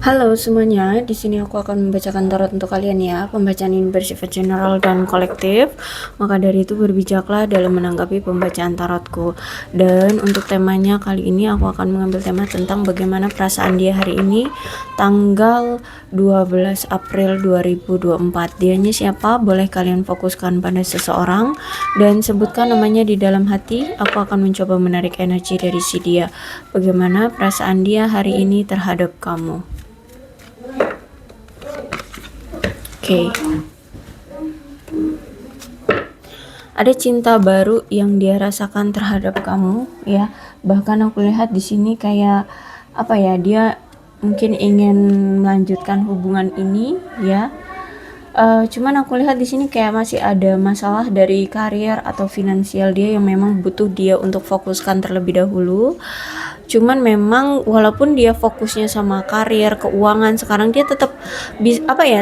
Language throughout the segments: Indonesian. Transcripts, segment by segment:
Halo semuanya, di sini aku akan membacakan tarot untuk kalian ya. Pembacaan ini bersifat general dan kolektif, maka dari itu berbijaklah dalam menanggapi pembacaan tarotku. Dan untuk temanya kali ini aku akan mengambil tema tentang bagaimana perasaan dia hari ini, tanggal 12 April 2024. Dianya siapa? Boleh kalian fokuskan pada seseorang dan sebutkan namanya di dalam hati. Aku akan mencoba menarik energi dari si dia. Bagaimana perasaan dia hari ini terhadap kamu? Oke. Ada cinta baru yang dia rasakan terhadap kamu ya. Bahkan aku lihat di sini kayak apa ya, dia mungkin ingin melanjutkan hubungan ini ya. Cuman aku lihat di sini kayak masih ada masalah dari karier atau finansial dia yang memang butuh dia untuk fokuskan terlebih dahulu. Cuman memang walaupun dia fokusnya sama karier, keuangan, sekarang dia tetap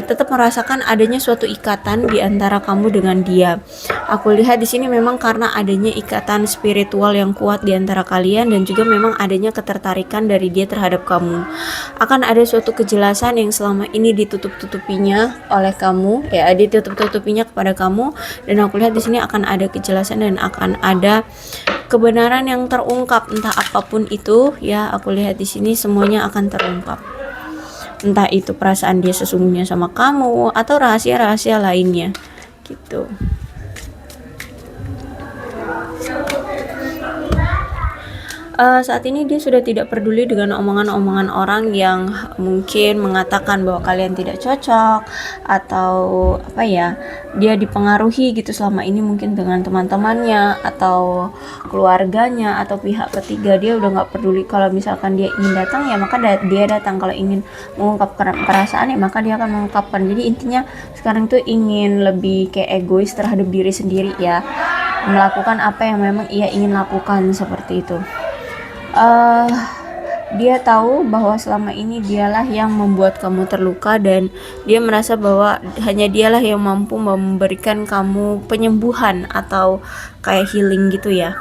tetap merasakan adanya suatu ikatan di antara kamu dengan dia. Aku lihat di sini memang karena adanya ikatan spiritual yang kuat di antara kalian dan juga memang adanya ketertarikan dari dia terhadap kamu. Akan ada suatu kejelasan yang selama ini ditutup-tutupinya oleh kamu, ya, ditutup-tutupinya kepada kamu, dan aku lihat di sini akan ada kejelasan dan akan ada kebenaran yang terungkap, entah apapun itu ya. Aku lihat di sini semuanya akan terungkap, entah itu perasaan dia sesungguhnya sama kamu atau rahasia-rahasia lainnya gitu. Saat ini dia sudah tidak peduli dengan omongan-omongan orang yang mungkin mengatakan bahwa kalian tidak cocok atau apa ya, dia dipengaruhi gitu selama ini mungkin dengan teman-temannya atau keluarganya atau pihak ketiga. Dia udah nggak peduli. Kalau misalkan dia ingin datang ya maka dia datang, kalau ingin mengungkapkan perasaan ya maka dia akan mengungkapkan. Jadi intinya sekarang tuh ingin lebih kayak egois terhadap diri sendiri ya, melakukan apa yang memang ia ingin lakukan seperti itu. uh, Dia tahu bahwa selama ini dialah yang membuat kamu terluka dan dia merasa bahwa hanya dialah yang mampu memberikan kamu penyembuhan atau kayak healing gitu ya.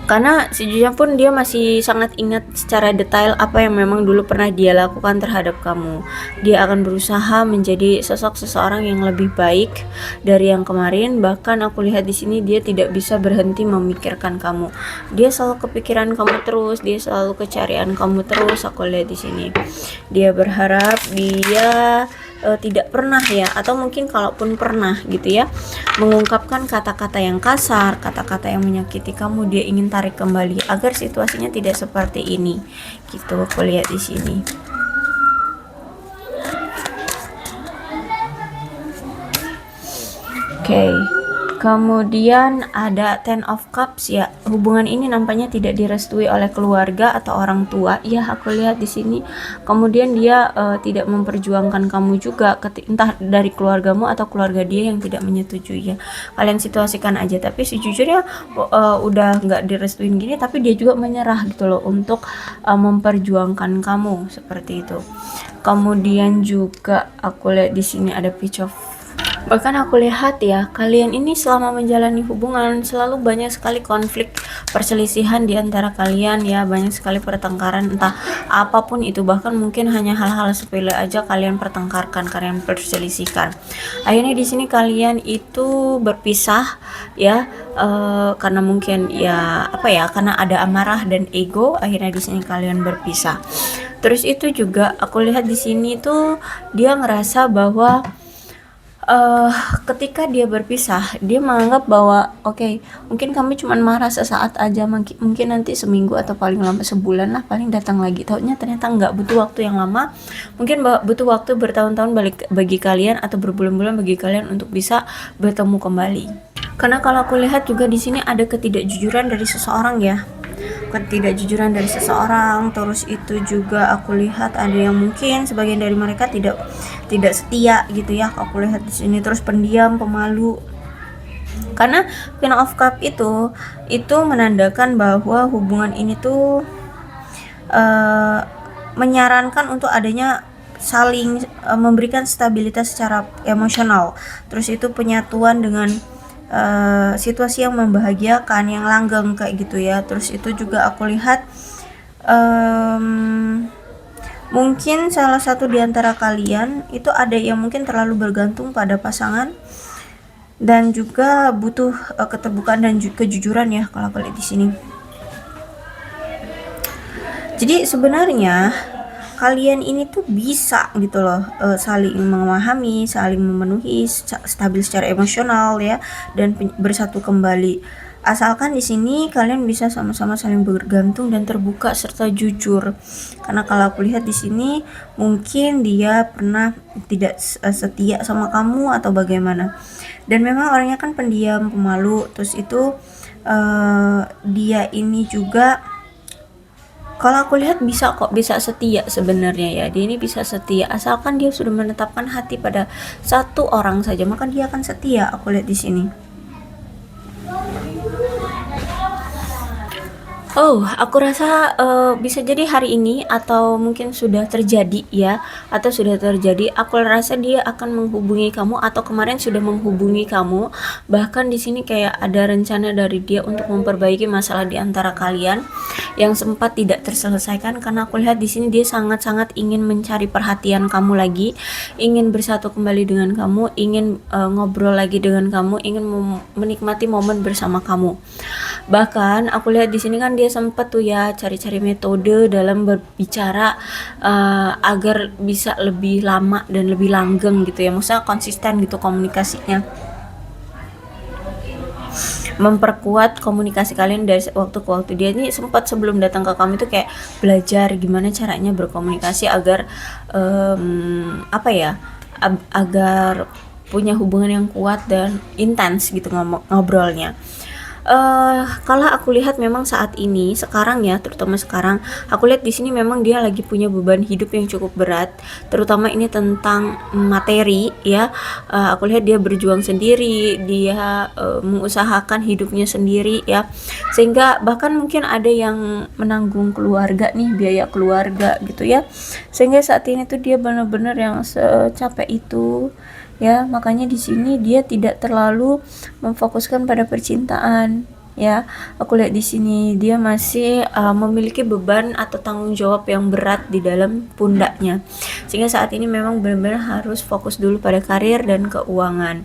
Karena sejujurnya pun dia masih sangat ingat secara detail apa yang memang dulu pernah dia lakukan terhadap kamu. Dia akan berusaha menjadi sosok seseorang yang lebih baik dari yang kemarin. Bahkan aku lihat di sini dia tidak bisa berhenti memikirkan kamu. Dia selalu kepikiran kamu terus, dia selalu kecarian kamu terus. Aku lihat di sini. Dia berharap dia tidak pernah ya, atau mungkin kalaupun pernah gitu ya, mengungkapkan kata-kata yang kasar, kata-kata yang menyakiti kamu, dia ingin tarik kembali agar situasinya tidak seperti ini gitu. Aku lihat di sini. Oke. Kemudian ada Ten of Cups ya. Hubungan ini nampaknya tidak direstui oleh keluarga atau orang tua. Ya, aku lihat di sini. Kemudian dia tidak memperjuangkan kamu juga, entah dari keluargamu atau keluarga dia yang tidak menyetujui ya. Kalian situasikan aja. Tapi sejujurnya udah nggak direstuin gini, tapi dia juga menyerah gitu loh untuk memperjuangkan kamu seperti itu. Kemudian juga aku lihat di sini ada Page of. Bahkan aku lihat ya, kalian ini selama menjalani hubungan selalu banyak sekali konflik, perselisihan di antara kalian ya, banyak sekali pertengkaran entah apapun itu, bahkan mungkin hanya hal-hal sepele aja kalian pertengkarkan, kalian perselisihkan. Akhirnya di sini kalian itu berpisah ya, karena mungkin ya apa ya, karena ada amarah dan ego, akhirnya di sini kalian berpisah. Terus itu juga aku lihat di sini tuh dia ngerasa bahwa ketika dia berpisah, dia menganggap bahwa oke, mungkin kami cuma marah sesaat aja, mungkin nanti seminggu atau paling lama sebulan lah paling datang lagi. Taunya ternyata nggak butuh waktu yang lama, mungkin butuh waktu bertahun-tahun bagi kalian atau berbulan-bulan bagi kalian untuk bisa bertemu kembali. Karena kalau aku lihat juga di sini ada ketidakjujuran dari seseorang ya, ketidakjujuran dari seseorang. Terus itu juga aku lihat ada yang mungkin sebagian dari mereka tidak setia gitu ya, aku lihat di sini. Terus pendiam, pemalu. Karena Queen of Cup itu menandakan bahwa hubungan ini tuh menyarankan untuk adanya saling memberikan stabilitas secara emosional. Terus itu penyatuan dengan situasi yang membahagiakan, yang langgeng kayak gitu ya. Terus itu juga aku lihat Mungkin salah satu di antara kalian itu ada yang mungkin terlalu bergantung pada pasangan dan juga butuh keterbukaan dan kejujuran ya kalau aku lihat di sini. Jadi sebenarnya kalian ini tuh bisa gitu loh, saling memahami, saling memenuhi, stabil secara emosional ya, dan bersatu kembali. Asalkan di sini kalian bisa sama-sama saling bergantung dan terbuka serta jujur. Karena kalau aku lihat di sini mungkin dia pernah tidak setia sama kamu atau bagaimana. Dan memang orangnya kan pendiam, pemalu. Terus itu dia ini juga kalau aku lihat bisa setia sebenarnya ya. Dia ini bisa setia asalkan dia sudah menetapkan hati pada satu orang saja, maka dia akan setia. Aku lihat di sini. Oh, aku rasa bisa jadi hari ini atau mungkin sudah terjadi ya, atau sudah terjadi. Aku rasa dia akan menghubungi kamu atau kemarin sudah menghubungi kamu. Bahkan di sini kayak ada rencana dari dia untuk memperbaiki masalah di antara kalian yang sempat tidak terselesaikan, karena aku lihat di sini dia sangat-sangat ingin mencari perhatian kamu lagi, ingin bersatu kembali dengan kamu, ingin ngobrol lagi dengan kamu, ingin menikmati momen bersama kamu. Bahkan aku lihat di sini kan dia sempat tuh ya cari-cari metode dalam berbicara agar bisa lebih lama dan lebih langgeng gitu ya, maksudnya konsisten gitu komunikasinya, memperkuat komunikasi kalian dari waktu ke waktu. Dia ini sempat sebelum datang ke kamu itu kayak belajar gimana caranya berkomunikasi agar apa ya, agar punya hubungan yang kuat dan intens gitu ngobrolnya. Kalau aku lihat memang saat ini, sekarang ya, terutama sekarang, aku lihat di sini memang dia lagi punya beban hidup yang cukup berat, terutama ini tentang materi ya. Aku lihat dia berjuang sendiri, dia mengusahakan hidupnya sendiri ya, sehingga bahkan mungkin ada yang menanggung keluarga nih, biaya keluarga gitu ya, sehingga saat ini tuh dia benar-benar yang secapek itu ya. Makanya di sini dia tidak terlalu memfokuskan pada percintaan ya. Aku lihat di sini dia masih memiliki beban atau tanggung jawab yang berat di dalam pundaknya, sehingga saat ini memang benar-benar harus fokus dulu pada karir dan keuangan.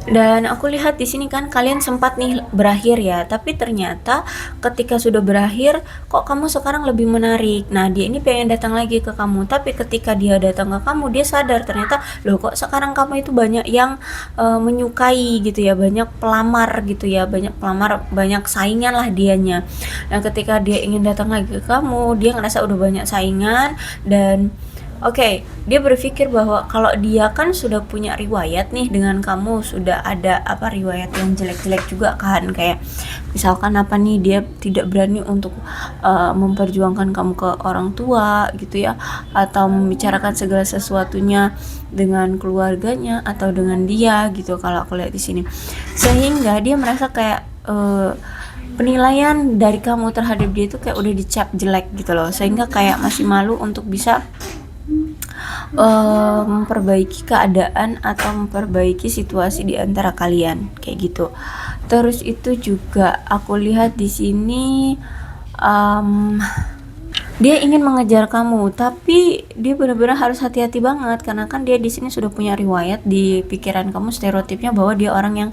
Dan aku lihat di sini kan kalian sempat nih berakhir ya, tapi ternyata ketika sudah berakhir kok kamu sekarang lebih menarik. Nah, dia ini pengen datang lagi ke kamu, tapi ketika dia datang ke kamu dia sadar ternyata loh kok sekarang kamu itu banyak yang menyukai gitu ya, banyak pelamar gitu ya, banyak pelamar, banyak saingan lah dianya. Nah, ketika dia ingin datang lagi ke kamu, dia ngerasa udah banyak saingan dan Oke, dia berpikir bahwa kalau dia kan sudah punya riwayat nih dengan kamu, sudah ada apa riwayat yang jelek-jelek juga kan, kayak misalkan apa nih, dia tidak berani untuk memperjuangkan kamu ke orang tua gitu ya, atau membicarakan segala sesuatunya dengan keluarganya atau dengan dia gitu kalau aku lihat di sini. Sehingga dia merasa kayak penilaian dari kamu terhadap dia itu kayak udah dicap jelek gitu loh, sehingga kayak masih malu untuk bisa memperbaiki keadaan atau memperbaiki situasi di antara kalian kayak gitu. Terus itu juga aku lihat di sini um, dia ingin mengejar kamu, tapi dia benar-benar harus hati-hati banget karena kan dia di sini sudah punya riwayat di pikiran kamu, stereotipnya bahwa dia orang yang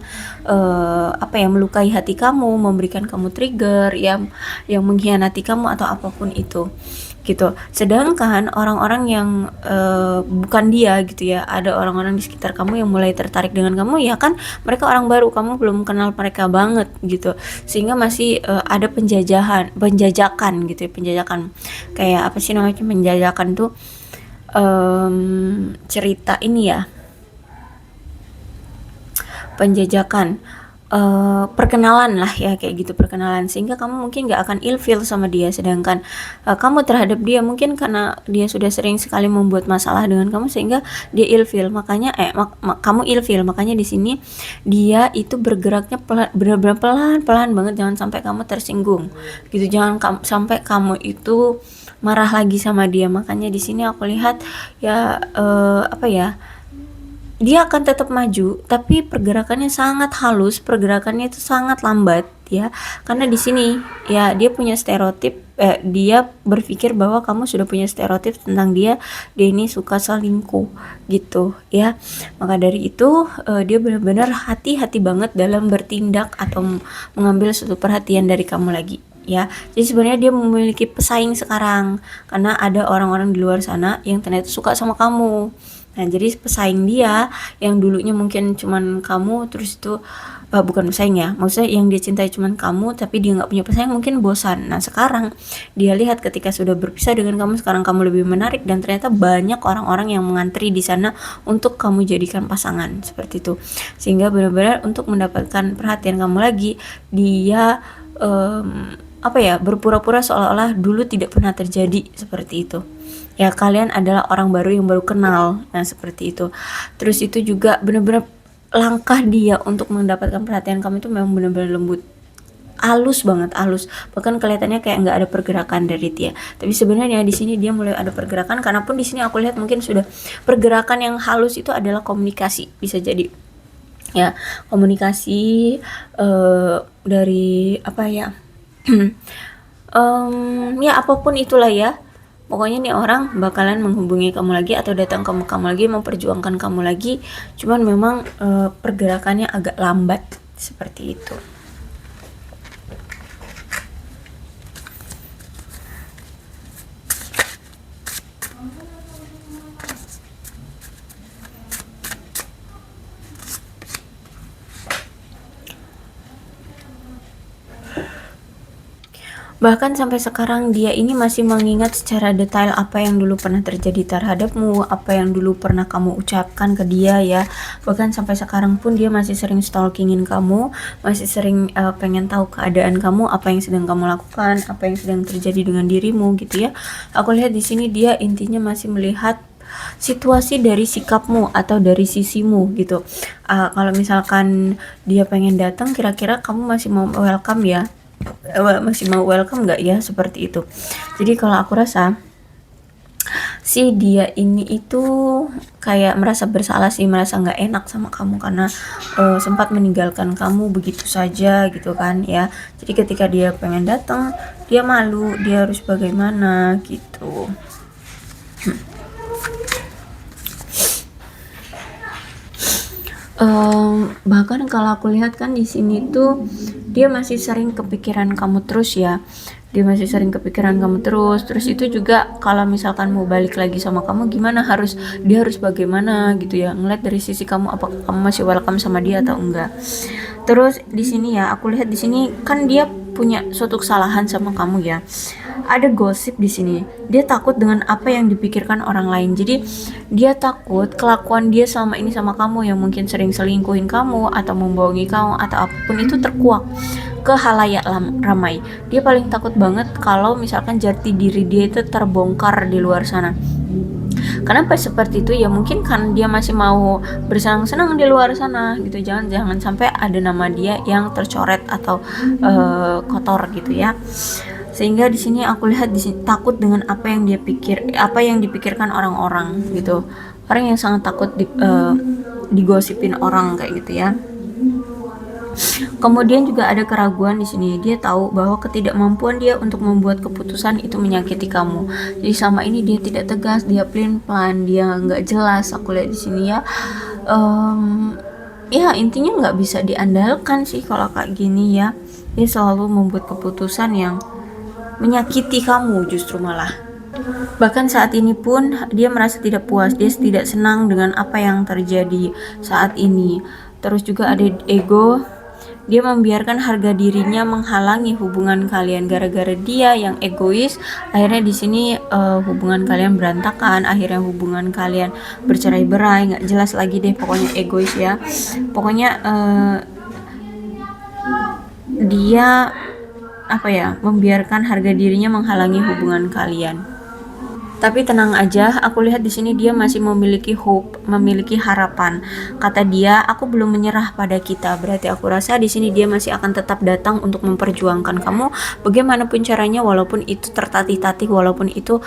apa ya, melukai hati kamu, memberikan kamu trigger, yang mengkhianati kamu atau apapun itu gitu. Sedangkan orang-orang yang bukan dia gitu ya, ada orang-orang di sekitar kamu yang mulai tertarik dengan kamu ya kan, mereka orang baru, kamu belum kenal mereka banget gitu, sehingga masih ada penjajakan gitu ya, penjajakan kayak apa sih namanya, penjajakan tuh cerita ini ya, penjajakan perkenalan lah ya, kayak gitu, perkenalan, sehingga kamu mungkin gak akan ilfeel sama dia, sedangkan kamu terhadap dia mungkin karena dia sudah sering sekali membuat masalah dengan kamu sehingga dia ilfeel, makanya kamu ilfeel, makanya di sini dia itu bergeraknya benar-benar pelan banget, jangan sampai kamu tersinggung gitu, jangan sampai kamu itu marah lagi sama dia. Makanya di sini aku lihat ya apa ya, dia akan tetap maju, tapi pergerakannya sangat halus, pergerakannya itu sangat lambat ya. Karena di sini ya dia punya stereotip, dia berpikir bahwa kamu sudah punya stereotip tentang dia, dia ini suka selingkuh gitu ya. Maka dari itu dia benar-benar hati-hati banget dalam bertindak atau mengambil suatu perhatian dari kamu lagi ya. Jadi sebenarnya dia memiliki pesaing sekarang karena ada orang-orang di luar sana yang ternyata suka sama kamu. Nah, jadi pesaing dia yang dulunya mungkin cuman kamu, terus itu bukan pesaing ya, maksudnya yang dia cintai cuman kamu, tapi dia nggak punya pesaing, mungkin bosan. Nah, sekarang dia lihat ketika sudah berpisah dengan kamu, sekarang kamu lebih menarik dan ternyata banyak orang-orang yang mengantri di sana untuk kamu jadikan pasangan seperti itu. Sehingga benar-benar untuk mendapatkan perhatian kamu lagi, dia berpura-pura seolah-olah dulu tidak pernah terjadi seperti itu. Ya, kalian adalah orang baru yang baru kenal. Nah, seperti itu. Terus itu juga benar-benar langkah dia untuk mendapatkan perhatian kamu itu memang benar-benar lembut, halus banget, halus. Bahkan kelihatannya kayak nggak ada pergerakan dari dia. Tapi sebenarnya di sini dia mulai ada pergerakan, karena pun di sini aku lihat mungkin sudah pergerakan yang halus itu adalah komunikasi, bisa jadi. Ya, komunikasi dari apa ya? Ya apapun itulah ya. Pokoknya nih orang bakalan menghubungi kamu lagi atau datang ke kamu lagi, memperjuangkan kamu lagi. Cuman memang pergerakannya agak lambat seperti itu. Bahkan sampai sekarang dia ini masih mengingat secara detail apa yang dulu pernah terjadi terhadapmu, apa yang dulu pernah kamu ucapkan ke dia ya. Bahkan sampai sekarang pun dia masih sering stalkingin kamu, masih sering pengen tahu keadaan kamu, apa yang sedang kamu lakukan, apa yang sedang terjadi dengan dirimu gitu ya. Aku lihat di sini dia intinya masih melihat situasi dari sikapmu atau dari sisimu gitu. Kalau misalkan dia pengen datang, kira-kira kamu masih mau welcome ya? Masih mau welcome nggak ya, seperti itu. Jadi kalau aku rasa si dia ini itu kayak merasa bersalah sih, merasa nggak enak sama kamu karena sempat meninggalkan kamu begitu saja gitu kan ya. Jadi ketika dia pengen datang, dia malu, dia harus bagaimana gitu. Bahkan kalau aku lihat kan di sini tuh dia masih sering kepikiran kamu terus ya. Dia masih sering kepikiran kamu terus itu juga kalau misalkan mau balik lagi sama kamu gimana, dia harus bagaimana gitu ya. Ngeliat dari sisi kamu, apa kamu masih welcome sama dia atau enggak. Terus di sini ya, aku lihat di sini kan dia punya suatu kesalahan sama kamu ya. Ada gosip di sini. Dia takut dengan apa yang dipikirkan orang lain. Jadi dia takut kelakuan dia selama ini sama kamu yang mungkin sering selingkuhin kamu atau membohongi kamu atau apapun itu terkuak ke halayak ramai. Dia paling takut banget kalau misalkan jati diri dia itu terbongkar di luar sana. Kenapa seperti itu ya, mungkin kan dia masih mau bersenang-senang di luar sana gitu. Jangan sampai ada nama dia yang tercoret atau kotor gitu ya. Sehingga di sini aku lihat di sini takut dengan apa yang dia pikir, apa yang dipikirkan orang-orang gitu. Orang yang sangat takut digosipin orang kayak gitu ya. Kemudian juga ada keraguan di sini. Dia tahu bahwa ketidakmampuan dia untuk membuat keputusan itu menyakiti kamu. Jadi sama ini dia tidak tegas, dia plan, dia nggak jelas. Aku lihat di sini ya. Ya intinya nggak bisa diandalkan sih kalau kayak gini ya. Dia selalu membuat keputusan yang menyakiti kamu justru malah. Bahkan saat ini pun dia merasa tidak puas, dia tidak senang dengan apa yang terjadi saat ini. Terus juga ada ego. Dia membiarkan harga dirinya menghalangi hubungan kalian gara-gara dia yang egois. Akhirnya di sini hubungan kalian berantakan, akhirnya hubungan kalian bercerai-berai, nggak jelas lagi deh, pokoknya egois ya. Pokoknya dia membiarkan harga dirinya menghalangi hubungan kalian. Tapi tenang aja, aku lihat di sini dia masih memiliki hope, memiliki harapan. Kata dia, aku belum menyerah pada kita. Berarti aku rasa di sini dia masih akan tetap datang untuk memperjuangkan kamu bagaimanapun caranya, walaupun itu tertatih-tatih, walaupun itu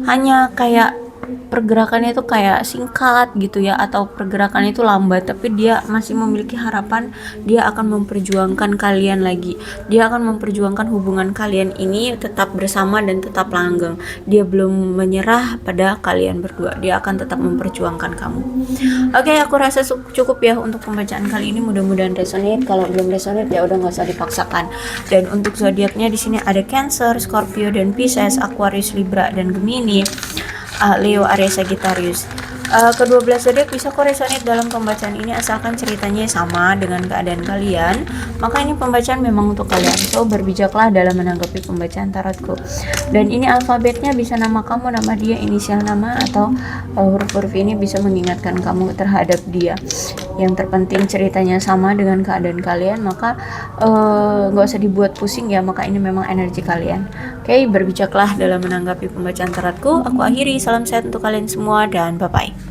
hanya kayak pergerakannya itu kayak singkat gitu ya, atau pergerakannya itu lambat, tapi dia masih memiliki harapan. Dia akan memperjuangkan kalian lagi, dia akan memperjuangkan hubungan kalian ini tetap bersama dan tetap langgeng. Dia belum menyerah pada kalian berdua, dia akan tetap memperjuangkan kamu. Oke, aku rasa cukup ya untuk pembacaan kali ini, mudah-mudahan resonate. Kalau belum resonate ya udah nggak usah dipaksakan. Dan untuk zodiaknya di sini ada Cancer, Scorpio dan Pisces, Aquarius, Libra dan Gemini, Leo, Aries, Sagittarius. Kedua belas zodiak bisa kok resonate dalam pembacaan ini asalkan ceritanya sama dengan keadaan kalian. Maka ini pembacaan memang untuk kalian. So berbijaklah dalam menanggapi pembacaan tarotku. Dan ini alfabetnya bisa nama kamu, nama dia, inisial nama, atau huruf-huruf ini bisa mengingatkan kamu terhadap dia. Yang terpenting ceritanya sama dengan keadaan kalian, maka nggak usah dibuat pusing ya. Maka ini memang energi kalian. Oke, berbijaklah dalam menanggapi pembacaan tarotku. Aku akhiri, salam sehat untuk kalian semua dan bye-bye.